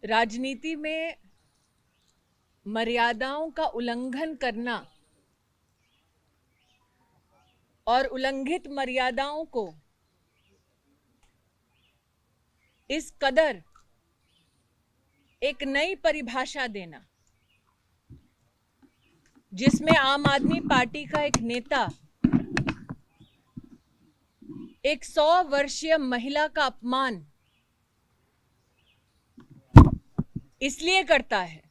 राजनीति में मर्यादाओं का उल्लंघन करना और उल्लंघित मर्यादाओं को इस कदर एक नई परिभाषा देना, जिसमें आम आदमी पार्टी का एक नेता एक 100 वर्षीय महिला का अपमान इसलिए करता है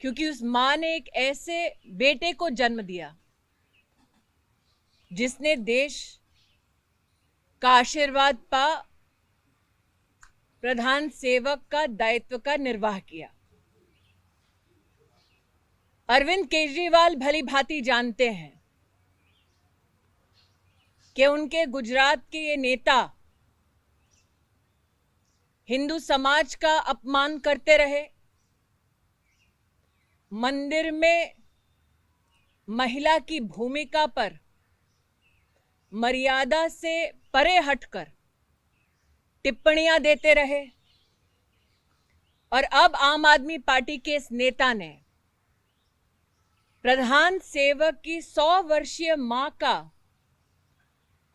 क्योंकि उस मां ने एक ऐसे बेटे को जन्म दिया जिसने देश का आशीर्वाद पा प्रधान सेवक का दायित्व का निर्वाह किया। अरविंद केजरीवाल भली भांति जानते हैं कि उनके गुजरात के ये नेता हिंदू समाज का अपमान करते रहे, मंदिर में महिला की भूमिका पर मर्यादा से परे हटकर टिप्पणियां देते रहे, और अब आम आदमी पार्टी के इस नेता ने प्रधान सेवक की 100 वर्षीय मां का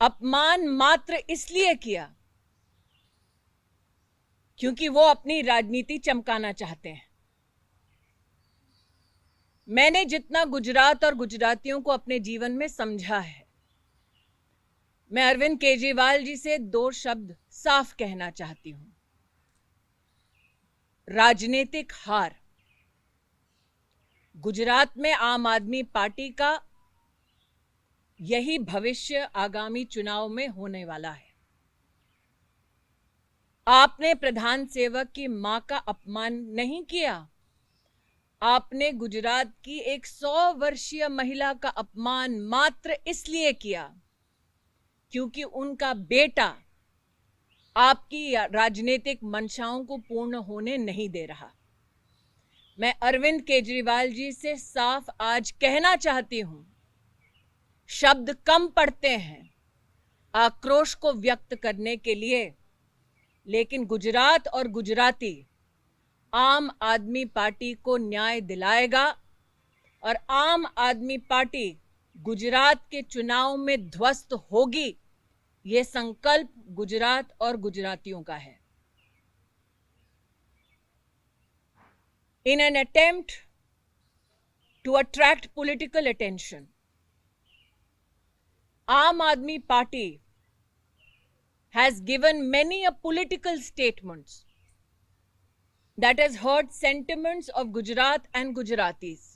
अपमान मात्र इसलिए किया क्योंकि वो अपनी राजनीति चमकाना चाहते हैं। मैंने जितना गुजरात और गुजरातियों को अपने जीवन में समझा है, मैं अरविंद केजरीवाल जी से 2 शब्द साफ कहना चाहती हूं। राजनीतिक हार। गुजरात में आम आदमी पार्टी का यही भविष्य आगामी चुनाव में होने वाला है। आपने प्रधान सेवक की मां का अपमान नहीं किया, आपने गुजरात की एक 100 वर्षीय महिला का अपमान मात्र इसलिए किया क्योंकि उनका बेटा आपकी राजनीतिक मंशाओं को पूर्ण होने नहीं दे रहा। मैं अरविंद केजरीवाल जी से साफ आज कहना चाहती हूं, शब्द कम पड़ते हैं आक्रोश को व्यक्त करने के लिए, लेकिन गुजरात और गुजराती आम आदमी पार्टी को न्याय दिलाएगा और आम आदमी पार्टी गुजरात के चुनाव में ध्वस्त होगी। ये संकल्प गुजरात और गुजरातियों का है। In an attempt to attract political attention, Aam Aadmi Party has given many a political statements that has hurt sentiments of Gujarat and Gujaratis.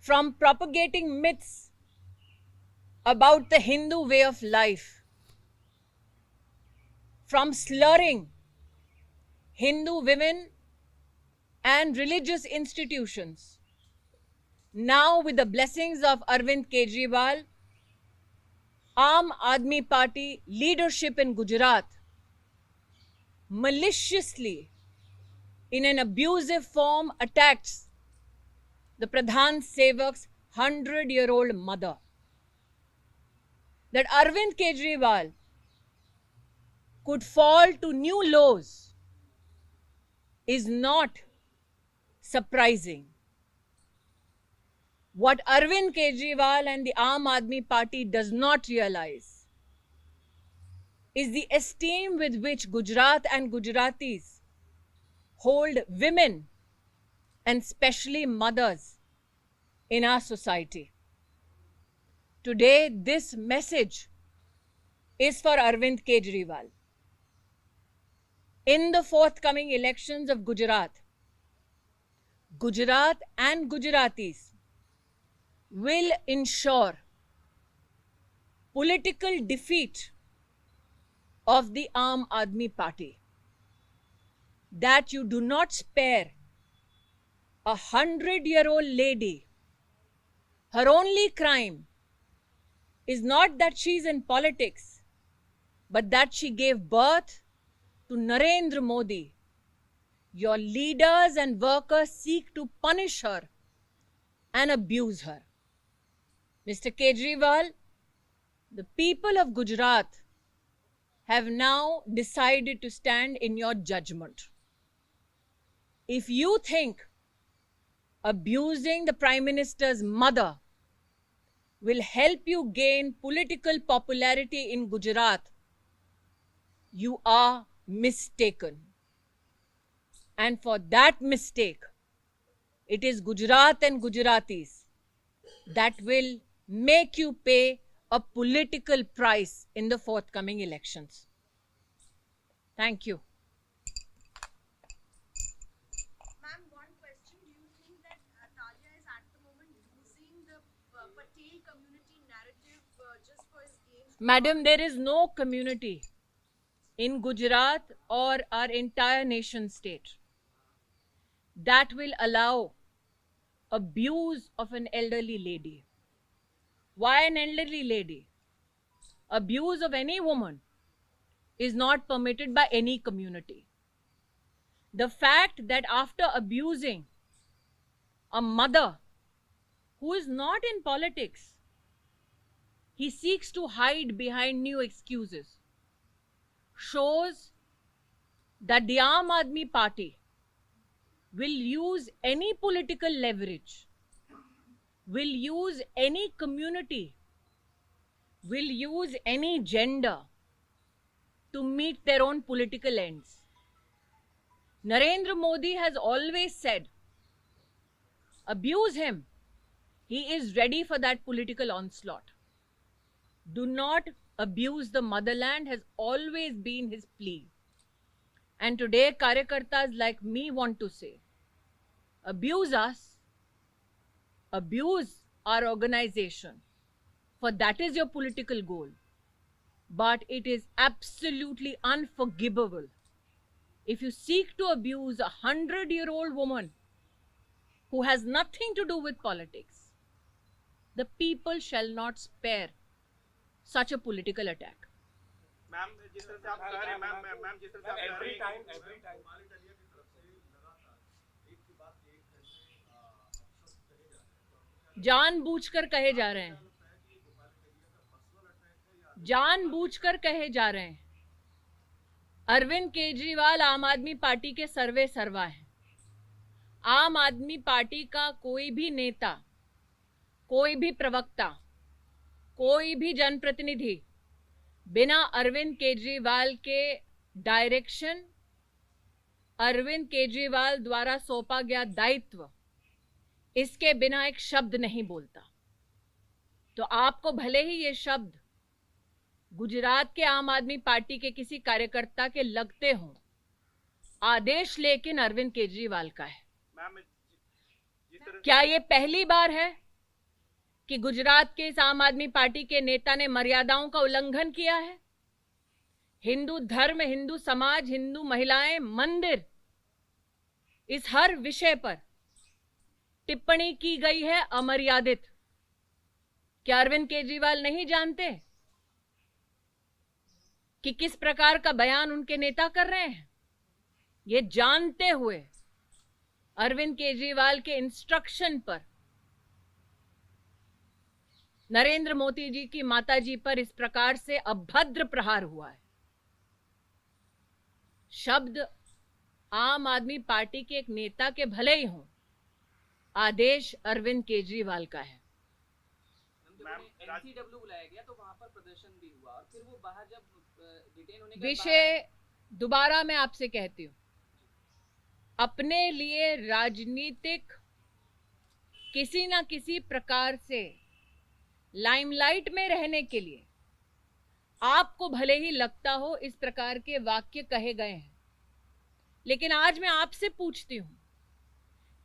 From propagating myths about the Hindu way of life, from slurring Hindu women and religious institutions, now with the blessings of Arvind Kejriwal, Aam Aadmi Party leadership in Gujarat maliciously, in an abusive form, attacks the Pradhan Sevak's 100-year-old mother. That Arvind Kejriwal could fall to new lows is not surprising. What Arvind Kejriwal and the Aam Aadmi Party does not realize is the esteem with which Gujarat and Gujaratis hold women and especially mothers in our society. Today, this message is for Arvind Kejriwal. In the forthcoming elections of Gujarat, Gujarat and Gujaratis will ensure political defeat of the Aam Aadmi Party. That you do not spare a 100-year-old lady. Her only crime is not that she's in politics, but that she gave birth to Narendra Modi. Your leaders and workers seek to punish her and abuse her. Mr. Kejriwal, the people of Gujarat have now decided to stand in your judgment. If you think abusing the Prime Minister's mother will help you gain political popularity in Gujarat, you are mistaken. And for that mistake, it is Gujarat and Gujaratis that will make you pay a political price in the forthcoming elections. Thank you. Ma'am, one question. Do you think that Talia is at the moment using the Patel community narrative just for his gain? Madam, there is no community in Gujarat or our entire nation state that will allow abuse of an elderly lady. Why an elderly lady? Abuse of any woman is not permitted by any community. The fact that after abusing a mother who is not in politics, he seeks to hide behind new excuses shows that the Aam Aadmi Party will use any political leverage, will use any community, will use any gender to meet their own political ends. Narendra Modi has always said, abuse him. He is ready for that political onslaught. Do not abuse the motherland has always been his plea. And today, Karyakartas like me want to say, abuse us, abuse our organization, for that is your political goal. But it is absolutely unforgivable if you seek to abuse a 100-year-old woman who has nothing to do with politics. The people shall not spare such a political attack. Ma'am जिस तरह से आप कह रहे हैं ma'am जिस तरह से आप कह रहे हैं एवरी टाइम हमारी टलिया की तरफ से लगातार एक की बात एक कहे जा रहे हैं जानबूझकर कहे जा रहे हैं, जानबूझकर कहे जा रहे हैं। अरविंद केजरीवाल आम आदमी पार्टी के सर्वे सर्वा हैं। आम आदमी पार्टी का कोई भी नेता, कोई भी प्रवक्ता, कोई भी जनप्रतिनिधि बिना अरविंद केजरीवाल के डायरेक्शन, अरविंद केजरीवाल द्वारा सौंपा गया दायित्व, इसके बिना एक शब्द नहीं बोलता। तो आपको भले ही ये शब्द गुजरात के आम आदमी पार्टी के किसी कार्यकर्ता के लगते हों, आदेश लेकिन अरविंद केजरीवाल का है। क्या ये पहली बार है कि गुजरात के इस आम आदमी पार्टी के नेता ने मर्यादाओं का उल्लंघन किया है? हिंदू धर्म, हिंदू समाज, हिंदू महिलाएं, मंदिर, इस हर विषय पर टिप्पणी की गई है अमर्यादित। क्या अरविंद केजरीवाल नहीं जानते कि किस प्रकार का बयान उनके नेता कर रहे हैं? ये जानते हुए अरविंद केजरीवाल के इंस्ट्रक्शन पर नरेंद्र मोदी जी की माताजी पर इस प्रकार से अभद्र प्रहार हुआ है। शब्द आम आदमी पार्टी के एक नेता के भले ही हों, आदेश अरविंद केजरीवाल का है। एनसीडब्ल्यू बुलाया गया तो वहां पर प्रदर्शन भी हुआ और फिर वो बाहर जब डिटेन होने के विषय दोबारा मैं आपसे कहती हूं, अपने लिए राजनीतिक किसी ना किसी प्रकार से लाइमलाइट में रहने के लिए आपको भले ही लगता हो इस प्रकार के वाक्य कहे गए हैं, लेकिन आज मैं आपसे पूछती हूं,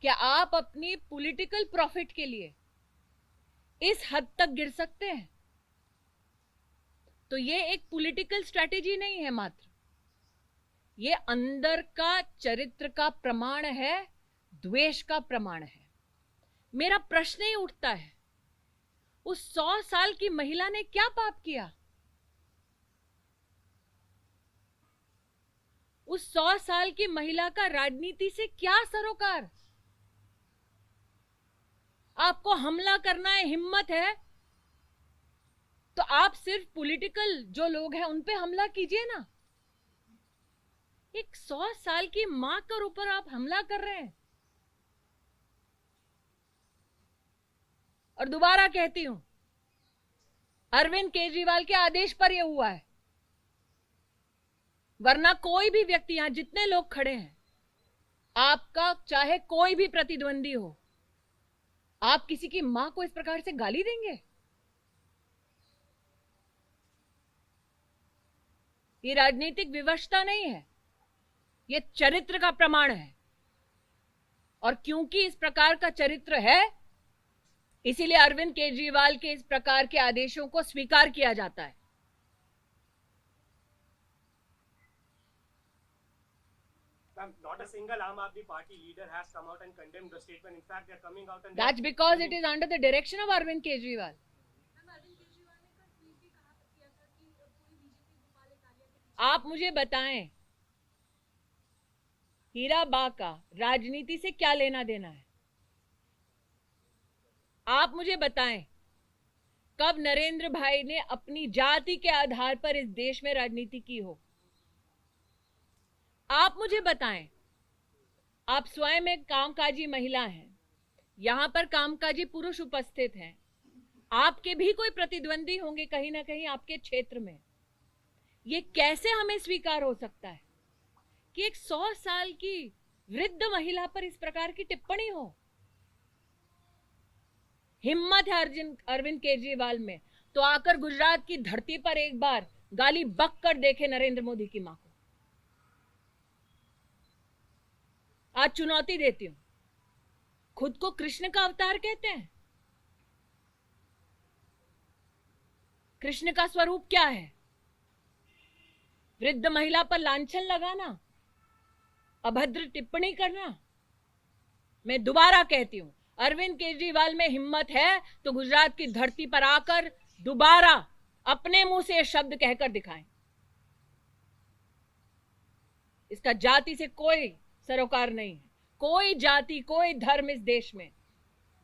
क्या आप अपनी पॉलिटिकल प्रॉफिट के लिए इस हद तक गिर सकते हैं? तो ये एक पॉलिटिकल स्ट्रैटेजी नहीं है, मात्र ये अंदर का चरित्र का प्रमाण है, द्वेष का प्रमाण है। मेरा प्रश्न ही उठता है, उस 100 साल की महिला ने क्या पाप किया? उस 100 साल की महिला का राजनीति से क्या सरोकार? आपको हमला करना है, हिम्मत है तो आप सिर्फ पॉलिटिकल जो लोग हैं उन पे हमला कीजिए ना। एक 100 साल की मां के ऊपर आप हमला कर रहे हैं। और दोबारा कहती हूं, अरविंद केजरीवाल के आदेश पर यह हुआ है, वरना कोई भी व्यक्ति, यहां जितने लोग खड़े हैं, आपका चाहे कोई भी प्रतिद्वंदी हो, आप किसी की मां को इस प्रकार से गाली देंगे? ये राजनीतिक विवशता नहीं है, ये चरित्र का प्रमाण है। और क्योंकि इस प्रकार का चरित्र है, इसीलिए अरविंद केजरीवाल के इस प्रकार के आदेशों को स्वीकार किया जाता है। Ma'am, not a single Aam Aadmi Party leader has come out and condemned the statement. In fact, they are coming out and That's because it is under the direction of Arvind Kejriwal. आप मुझे बताएं, हीरा बा का राजनीति से क्या लेना देना है? आप मुझे बताएं, कब नरेंद्र भाई ने अपनी जाति के आधार पर इस देश में राजनीति की हो? आप मुझे बताएं, आप स्वयं एक कामकाजी महिला हैं, यहां पर कामकाजी पुरुष उपस्थित हैं, आपके भी कोई प्रतिद्वंदी होंगे कहीं ना कहीं आपके क्षेत्र में। ये कैसे हमें स्वीकार हो सकता है कि एक 100 साल की वृद्ध महिला पर इस प्रकार की टिप्पणी हो? हिम्मत है अरविंद केजरीवाल में तो आकर गुजरात की धरती पर एक बार गाली बक कर देखे नरेंद्र मोदी की मां को। आज चुनौती देती हूं, खुद को कृष्ण का अवतार कहते हैं। कृष्ण का स्वरूप क्या है? वृद्ध महिला पर लांछन लगाना, अभद्र टिप्पणी करना। मैं दोबारा कहती हूं, अरविंद केजरीवाल में हिम्मत है तो गुजरात की धरती पर आकर दोबारा अपने मुंह से शब्द कहकर दिखाएं। इसका जाति से कोई सरोकार नहीं है। कोई जाति, कोई धर्म इस देश में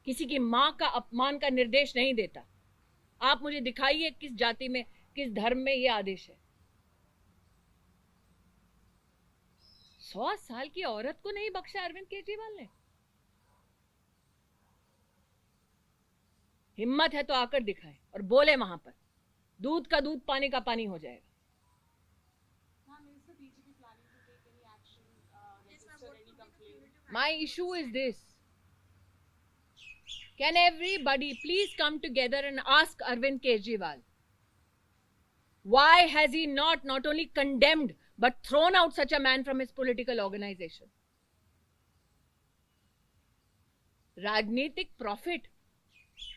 किसी की मां का अपमान का निर्देश नहीं देता। आप मुझे दिखाइए किस जाति में, किस धर्म में यह आदेश है। 100 साल की औरत को नहीं बख्शा अरविंद केजरीवाल ने। हिम्मत है तो आकर दिखाएं और बोले वहां पर। दूध का दूध, पानी का पानी हो जाएगा। My issue is this. Can everybody please come together and ask Arvind Kejriwal, why has he not only condemned but thrown out such a man from his political organization? राजनीतिक प्रॉफिट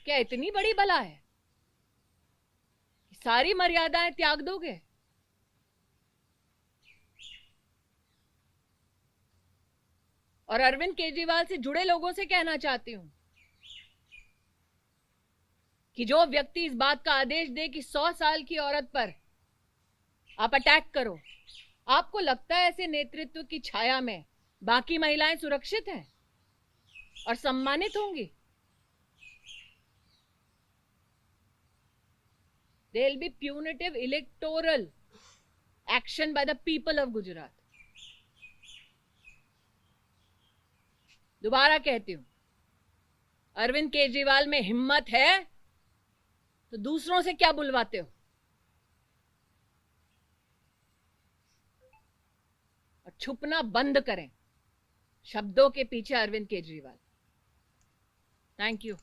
क्या इतनी बड़ी बला है? सारी मर्यादाएं त्याग दोगे? और अरविंद केजरीवाल से जुड़े लोगों से कहना चाहती हूं कि जो व्यक्ति इस बात का आदेश दे कि 100 साल की औरत पर आप अटैक करो, आपको लगता है ऐसे नेतृत्व की छाया में बाकी महिलाएं सुरक्षित हैं और सम्मानित होंगी? There will be punitive electoral action by the people of Gujarat. दोबारा कहती हूं, अरविंद केजरीवाल में हिम्मत है तो दूसरों से क्या बुलवाते हो? और छुपना बंद करें शब्दों के पीछे अरविंद केजरीवाल। Thank you.